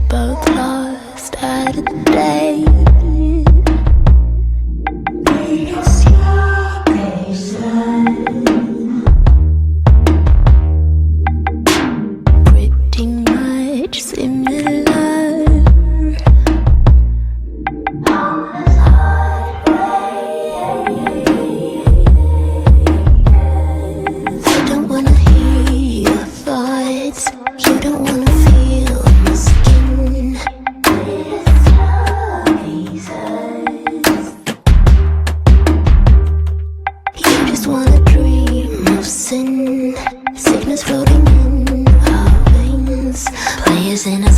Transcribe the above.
both lost at a day. Pretty much similar. I don't wanna hear your thoughts. You don't wanna feel my skin. You just wanna dream of sin. Sickness floating in our veins. Players in a